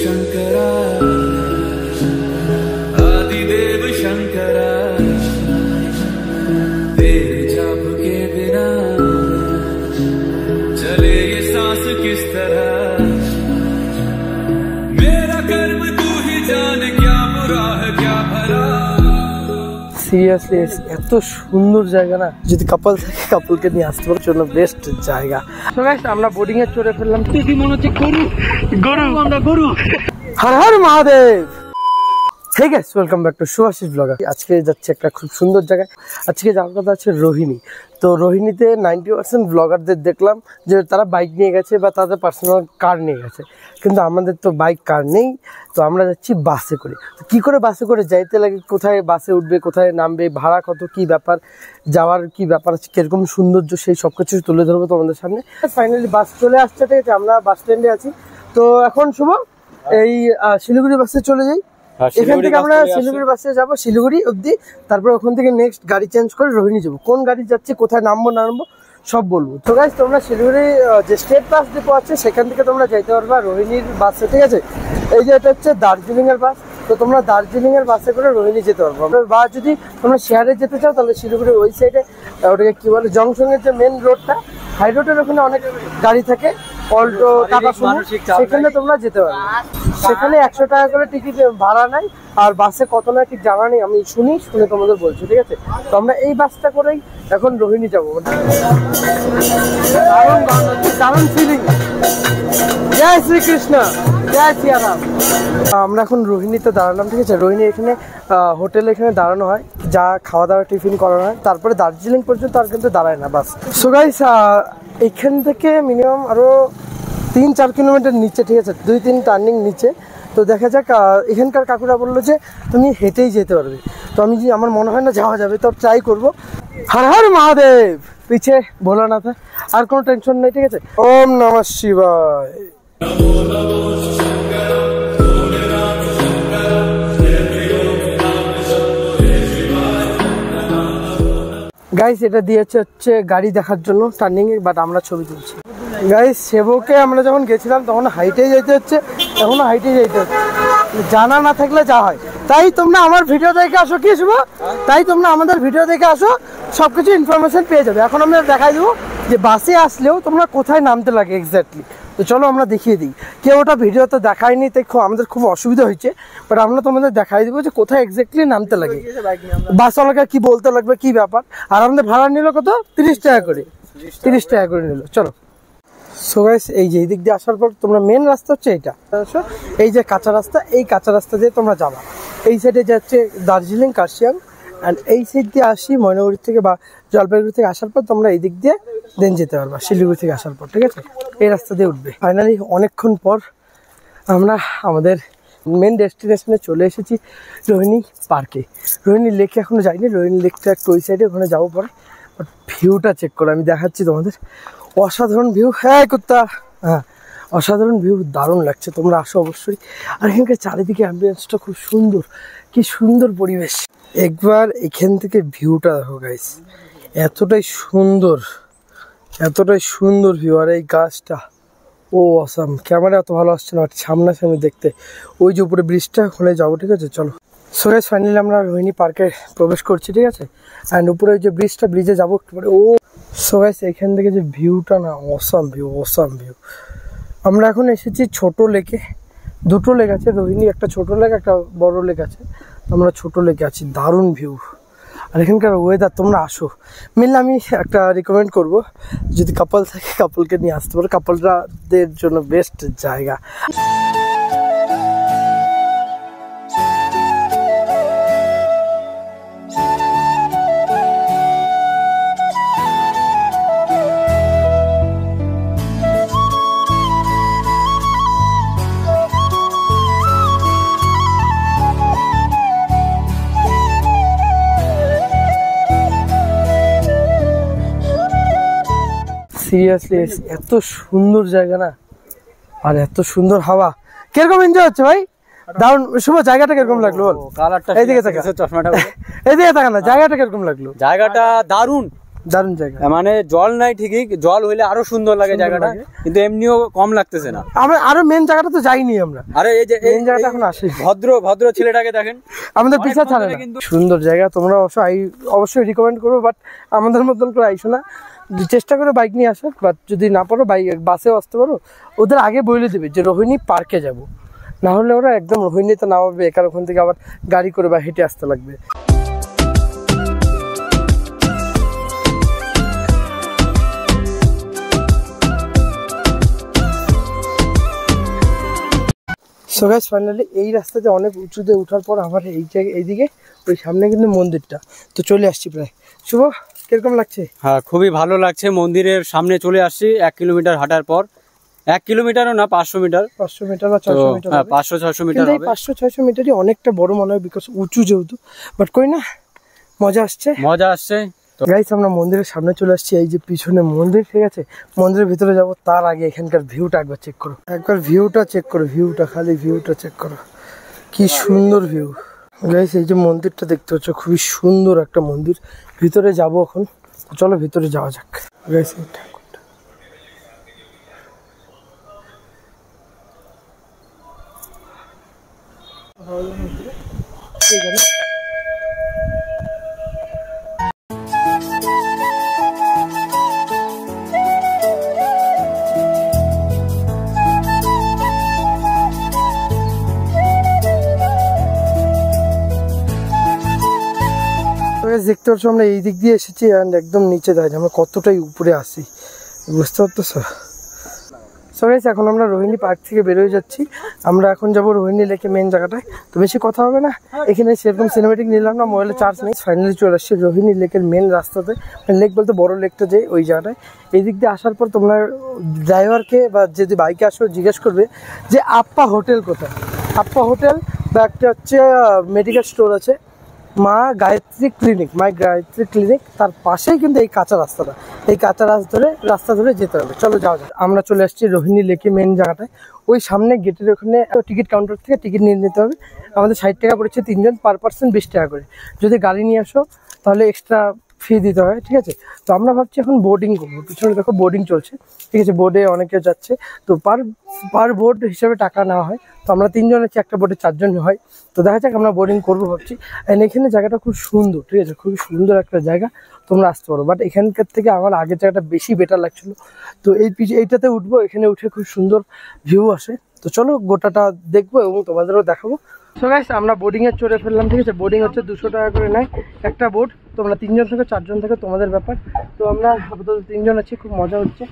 शंकरा आदिदेव शंकरा तेरे जाप के बिना चले ये सांस किस तरह मेरा कर्म तू ही जाने क्या बुरा है क्या भला। সিরিয়াসলি এত সুন্দর জায়গা না, যদি কাপল থাকে কাপলকে নিয়ে আসতে পারার জন্য বেস্ট জায়গা। তো গাইস আমরা বোর্ডিং এ চড়ে ফেললাম, কি মনে হচ্ছে গরু গরু আমরা গরু। Har Har Mahadev. Hey guys welcome back to Shubhashis blogger. আজকে যাচ্ছে একটা খুব সুন্দর জায়গায়। আজকে যাওয়ার কথা আছে রোহিণী। তো রোহিণীতে 90% ব্লগারদের দেখলাম যে তারা বাইক নিয়ে গেছে বা তাদের পার্সোনাল কার নিয়ে গেছে, কিন্তু আমাদের তো বাইক কার নেই। তো আমরা যাচ্ছি বাসে করে। তো কী করে বাসে করে যাইতে লাগে, কোথায় বাসে উঠবে, কোথায় নামবে, ভাড়া কত, কী ব্যাপার, যাওয়ার কী ব্যাপার আছে, কীরকম সৌন্দর্য, সেই সব কিছু তুলে ধরবো তোমাদের সামনে। ফাইনালি বাস চলে আসছে, ঠিক আছে। আমরা বাস স্ট্যান্ডে আছি। তো এখন শুভ এই শিলিগুড়ি বাসে চলে যাই। এখান থেকে আমরা শিলিগুড়ি বাসে যাবো, শিলিগুড়ি অব্দি। তারপর ওখান থেকে নেক্সট গাড়ি চেঞ্জ করে রোহিণী যাবো। কোন গাড়ি যাচ্ছে, কোথায় নামবো না নামবো সব বলবো। তো গাইস তোমরা শিলিগুড়ি যে স্টেট বাস ডিপো আছে সেখান থেকে তোমরা যাইতে পারবা রোহিণীর বাসে, ঠিক আছে। এই যে এটা হচ্ছে দার্জিলিং এর বাস। তো তোমরা দার্জিলিং এর বাসে করে রোহিণী যেতে পারবো। বা যদি তোমরা শেয়ারে যেতে চাও তাহলে শিলিগুড়ির ওই সাইডে ওটাকে কি বলে, জংশনের যে মেন রোডটা, হাই রোডের ওখানে অনেক গাড়ি থাকে, অল্টো, টাটা সুমো, সেখানে তোমরা যেতে পারবে। সেখানে 100 টাকা করে টিকিট ভাড়া নেয়। আর বাসে কত না ঠিক জানা নেই, আমি শুনে তোমাদের বলছি, ঠিক আছে। তো আমরা এই বাসটা করেই এখন রোহিণী যাবো। দারুণ ফিলিং। জয় শ্রীকৃষ্ণ, জয় শ্রীরাম। আমরা এখন রোহিণীতে দাঁড়ালাম, ঠিক আছে। রোহিণী এখানে হোটেলে এখানে দাঁড়ানো হয়, যা খাওয়া দাওয়া টিফিন করানো হয়। তারপরে দার্জিলিং পর্যন্ত আর কিন্তু দাঁড়ায় না বাস। সো গাইস এখান থেকে মিনিমাম আরও 3-4 কিলোমিটার নিচে, ঠিক আছে, 2-3 টার্নিং নিচে। তো দেখা যাক। এখানকার কাকুরা বললো যে তুমি হেঁটেই যেতে পারবে। তো আমি যে আমার মনে হয় না যাওয়া যাবে, তো ট্রাই করবো। হর হর মহাদেব। পিছে ভোলানাথ, আর কোনো টেনশন নেই, ঠিক আছে। ওম নমঃ শিবায়। গাইস এটা দিয়েছে হচ্ছে গাড়ি দেখার জন্য টার্নিং এ, বাট আমরা ছবি তুলছি। গাইস সেবকে আমরা যখন গেছিলাম তখন হাইটেই যেতে হচ্ছে, এখনো হাইটেই যেতে হচ্ছে। জানা না থাকলে যা হয়। তাই তোমরা আমার ভিডিও দেখে আসো, কি শুভ, তাই তোমরা আমাদের ভিডিও দেখে আসো, সবকিছু ইনফরমেশন পেয়ে যাবে। এখন আমরা দেখাই দেবো যে বাসে আসলেও তোমরা কোথায় নামতে লাগে এক্স্যাক্টলি। তো চলো আমরা দেখিয়ে দিই। কেউ ওটা ভিডিও তো দেখায়নি, তাই আমাদের খুব অসুবিধা হয়েছে। বাট আমরা তোমাদের দেখাই দেবো যে কোথায় এক্স্যাক্টলি নামতে লাগে, বাসওয়ালাকে কি বলতে লাগবে, কি ব্যাপার। আর আমাদের ভাড়া নিল কত, 30 টাকা করে, 30 টাকা করে নিল। চলো। সো গাইস এই যে এই দিক দিয়ে আসার পর তোমরা মেন রাস্তা হচ্ছে এইটা, এই যে কাঁচা রাস্তা, এই কাঁচা রাস্তা দিয়ে তোমরা যাবা। এই সাইডে যাচ্ছে দার্জিলিং, কার্শিয়াং। অ্যান্ড এই সাইড দিয়ে আসি ময়নাগুড়ি থেকে বা জলপাইগুড়ি থেকে আসার পর তোমরা এই দিক দিয়ে দেন যেতে পারবা শিলিগুড়ি থেকে আসার পর, ঠিক আছে। এই রাস্তা দিয়ে উঠবে। ফাইনালি অনেকক্ষণ পর আমরা আমাদের মেন ডেস্টিনেশনে চলে এসেছি, রোহিণী পার্কে। রোহিণী লেকে এখনো যাইনি। রোহিণী লেকটা একটু ওই সাইডে, ওখানে যাবো পরে। বাট ভিউটা চেক করো, আমি দেখাচ্ছি তোমাদের। অসাধারণ ভিউ। হ্যাঁ কুত্তা, হ্যাঁ অসাধারণ ভিউ, দারুণ লাগছে। তোমরা আসো অবশ্যই। আর এখানকার চারিদিকে অ্যাম্বিয়েন্সটা খুব সুন্দর, কি সুন্দর পরিবেশ। একবার এখান থেকে ভিউটা দেখো গাইস, এতটাই সুন্দর, এতটাই সুন্দর ভিউ। আর এই গাছটা, ও অসাম। ক্যামেরা এত ভালো আসছে না, সামনাসামনি দেখতে। ওই যে উপরে ব্রিজটা, ওখানে যাবো, ঠিক আছে। চলো। সো গাইস ফাইনালি আমরা রোহিণী পার্কে প্রবেশ করছি, ঠিক আছে। অ্যান্ড উপরে ওই যে ব্রিজটা, ব্রিজে যাবো একটু। ও সো গাইস এখান থেকে যে ভিউটা না, অসাম ভিউ, অসাম ভিউ। আমরা এখন এসেছি ছোট লেকে। দুটো লেক আছে, রোহিণী একটা ছোট লেক, একটা বড় লেক আছে। আমরা ছোট লেকে আছি, দারুণ ভিউ। আর এখানকার ওয়েদার, তোমরা আসো। মেনলি আমি একটা রিকমেন্ড করব, যদি কাপল থাকে কাপলকে নিয়ে আসতে পারো, কাপলরাদের জন্য বেস্ট জায়গা। সিরিয়াসলি এত সুন্দর জায়গা না, আর এত সুন্দর হাওয়া। কিরকম এনজয় হচ্ছে ভাই? দারুণ। শুভ জায়গাটা কিরকম লাগলো বল? কালারটা এইদিকে তাকা, চশমাটা এইদিকে তাকা না। জায়গাটা কিরকম লাগলো? জায়গাটা দারুণ, দারুণ জায়গা। মানে জল নাই ঠিকই, জল হইলে আরো সুন্দর লাগে জায়গাটা, কিন্তু এমনিও কম লাগতেছে না। আমরা আরো মেন জায়গাটা তো যাইনি আমরা। আরে এই যে মেন জায়গাটা এখন আসি। ভদ্র ছেলেটাকে দেখেন, আমাদের পিছা ছাড়ে না। সুন্দর জায়গা, তোমরা অবশ্যই রিকমেন্ড করবো, বাট আমাদের মতন করে আইসো না, চেষ্টা করে বাইক নিয়ে আসার। বাট যদি না পারো বাসেও আসতে পারো। ওদের আগে বলে দেবে যে রোহিণী পার্কে যাব, না হলে ওরা একদম রোহিণীতে নামাবে, একার ওখান থেকে আবার গাড়ি করে বা হেঁটে আসতে লাগবে। সো গাইস ফাইনালি এই রাস্তাতে অনেক উঁচুতে ওঠার পর আবার এইদিকে ওই সামনে কিন্তু মন্দিরটা, তো চলে আসছি প্রায়। শুভ, কিরকম লাগছে? হ্যাঁ খুবই ভালো লাগছে, মন্দিরের সামনে চলে আসছি। 1 কিলোমিটার হাঁটার পর, 1 কিলোমিটারও না 500 মিটার, 500 মিটার বা 600 মিটার, 500-600 মিটার হবে। 500-600 মিটারই অনেকটা বড় মনে হয়, বিকজ উঁচু যেহেতু। বাট কই না, মজা আসছে। গাইস আমরা মন্দিরের সামনে চলে আসছি, এই যে পিছনে মন্দির, ঠিক আছে। মন্দিরের ভিতরে যাব, তার আগে এখানকার ভিউটা একবার চেক করো। খালি ভিউটা চেক করো, কি সুন্দর ভিউ। গাইস এই যে মন্দিরটা দেখতে হচ্ছে, খুবই সুন্দর একটা মন্দির। ভিতরে যাব এখন, চলো ভিতরে যাওয়া যাক। গাইস এই ঠাকুরটা, দেখতে পাচ্ছ আমরা এই দিক দিয়ে এসেছি, অ্যান্ড একদম নিচে দাঁড়িয়ে আমরা কতটাই উপরে আসি, বুঝতে পারতেছ? সো গাইস এখন আমরা রোহিণী পার্ক থেকে বেরোয় যাচ্ছি। আমরা এখন যাবো রোহিণী লেকে, মেন জায়গাটায়। তো বেশি কথা হবে না, এখানে সেরকম সিনেমেটিক নিলাম না, মোবাইলে চার্জ নেই। ফাইনালি চলে আসছি রোহিণী লেকের মেন রাস্তাতে, লেক বলতে বড় লেকটা যে ওই জায়গাটায়। এই দিক দিয়ে আসার পর তোমরা ড্রাইভারকে বা যদি বাইকে আসো জিজ্ঞেস করবে যে আপ্পা হোটেল কোথায়। আপ্পা হোটেল বা একটা হচ্ছে মেডিকেল স্টোর আছে, মা গায়ত্রী ক্লিনিক, তার পাশেই কিন্তু এই কাঁচা রাস্তাটা। এই কাঁচা রাস্তা ধরে যেতে হবে। চলো যাওয়া যাক। আমরা চলে আসছি রোহিণী লেকে মেন জায়গাটায়। ওই সামনে গেটের ওখানে টিকিট কাউন্টার থেকে টিকিট নিয়ে নিতে হবে। আমাদের 60 টাকা পড়েছে, 3 জন, পার পার্সন 20 টাকা করে। যদি গাড়ি নিয়ে আসো তাহলে এক্সট্রা ফি দিতে হয়, ঠিক আছে। তো আমরা ভাবছি এখন বোর্ডিং করবো, পিছনে দেখো বোর্ডিং চলছে, ঠিক আছে। বোর্ডে অনেকে যাচ্ছে, তো পার বোর্ড হিসাবে টাকা নেওয়া হয়। তো আমরা 3 জন আছি, একটা বোর্ডে 4 জন হয়। তো দেখা যাক, আমরা বোর্ডিং করবো ভাবছি। এখানে জায়গাটা খুব সুন্দর, ঠিক আছে, খুবই সুন্দর একটা জায়গা, তোমরা আসতে পারো। বাট এখানকার থেকে আমার আগের জায়গাটা বেশি বেটার লাগছিল। তো এইটাতে উঠবো, এখানে উঠে খুব সুন্দর ভিউ আসে। তো চলো গোটাটা দেখবো এবং তোমাদেরও দেখাবো। সো গাইস আমরা বোর্ডিং এ চড়ে ফেললাম, ঠিক আছে। বোর্ডিং হচ্ছে 200 টাকা করে নেয় একটা বোর্ড। তোমরা 3 জন থেকে 4 জন থেকে তোমাদের ব্যাপার। তো আমরা আপাতত 3 জন আছি, খুব মজা হচ্ছে।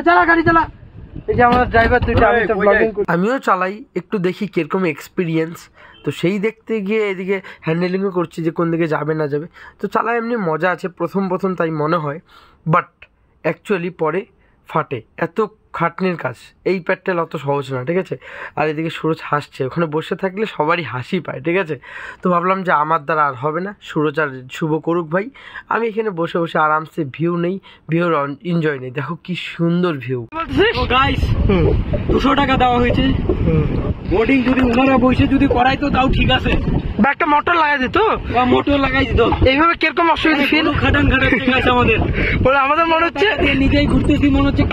চালা গাড়ি চালা। এই যে আমাদের ড্রাইভার দুইটা, আমি তো ব্লগিং করি, আমিও চালাই, একটু দেখি কিরকম এক্সপিরিয়েন্স। তো সেই দেখতে গিয়ে এদিকে হ্যান্ডেলিংও করছি যে কোন দিকে যাবে না যাবে। তো চালাই এমনি মজা আছে প্রথম তাই মনে হয়, বাট অ্যাকচুয়ালি পরে ফাটে। এত খাটনির কাজ, এই প্যাট্টেল অত সহজ না, ঠিক আছে। আর এদিকে সুরজ হাসছে, ওখানে বসে থাকলে সবারই হাসি পায়, ঠিক আছে। তো ভাবলাম যে আমার দ্বারা আর হবে না, সুরজ আর শুভ করুক ভাই। আমি এখানে বসে বসে আরামসে ভিউ নেই, ভিউর এনজয় নেই। দেখো কি সুন্দর ভিউ। গাইস 200 টাকা দেওয়া হয়েছে, বোর্ডিং যদি ওনারা বসে যদি করাই তো তাও ঠিক আছে, বা একটা মোটর লাগাই দিত, মোটর লাগাই দিত। এইভাবে কিরকম অসুবিধা ফিল খাটান ঠিক আছে আমাদের। বলে আমাদের মনে হচ্ছে নিজেই ঘুরতেছি, মনে হচ্ছে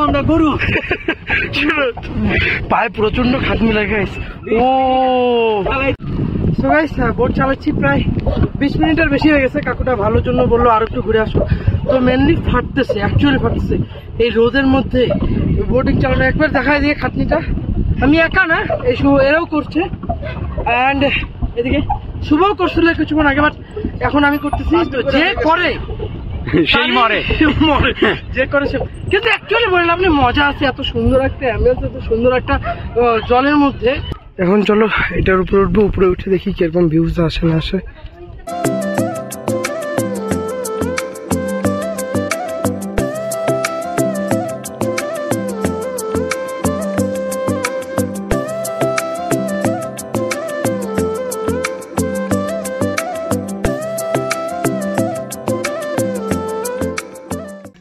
আমরা গরু। পায়ে প্রচন্ড খাটনি লাগে। ও বোট চালাচ্ছি প্রায় 20 মিনিটের বেশি হয়ে গেছে। কাকুটা ভালোর জন্য বললো আর একটু ঘুরে আসো। তো মেনলি অ্যাকচুয়ালি ফাটতেছে এই রোদের মধ্যে বোটিং চালানো। একবার দেখায় দিয়ে খাটনিটা, আমি একা না, এই এরাও করছে, অ্যান্ড এদিকে শুভও করছিল কিছুক্ষণ আগে, বাট এখন আমি করতেছি। তো যে করে সেই মরে যে করে সে, কিন্তু অ্যাকচুয়ালি বললাম আপনি মজা আছে, এত সুন্দর একটা অ্যাম্বিয়েন্স, এত সুন্দর একটা জলের মধ্যে। এখন চলো এটার উপরে উঠবো, উপরে উঠে দেখি কিরকম ভিউজ আসে না আসে।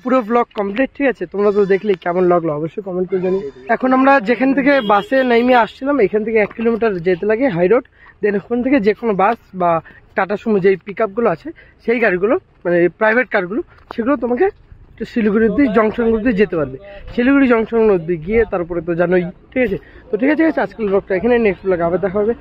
পুরো ব্লগ কমপ্লিট, ঠিক আছে। তোমরা তো দেখলে কেমন লাগলো অবশ্যই কমেন্ট করে জানি। এখন আমরা যেখান থেকে বাসে নেমে আসছিলাম, এখান থেকে 1 কিলোমিটার যেতে লাগে হাই রোড। দেন ওখান থেকে যে কোনো বাস বা টাটা সুমো যেই পিক আপগুলো আছে সেই গাড়িগুলো মানে প্রাইভেট কারগুলো সেগুলো তোমাকে শিলিগুড়ি অব্দি জংশন অব্দি যেতে পারবে। শিলিগুড়ি জংশন অব্দি গিয়ে তারপরে তো জানোই, ঠিক আছে। তো ঠিক আছে আজকের ব্লগটা এখানে, নেক্সট ব্লগে আবার দেখা হবে।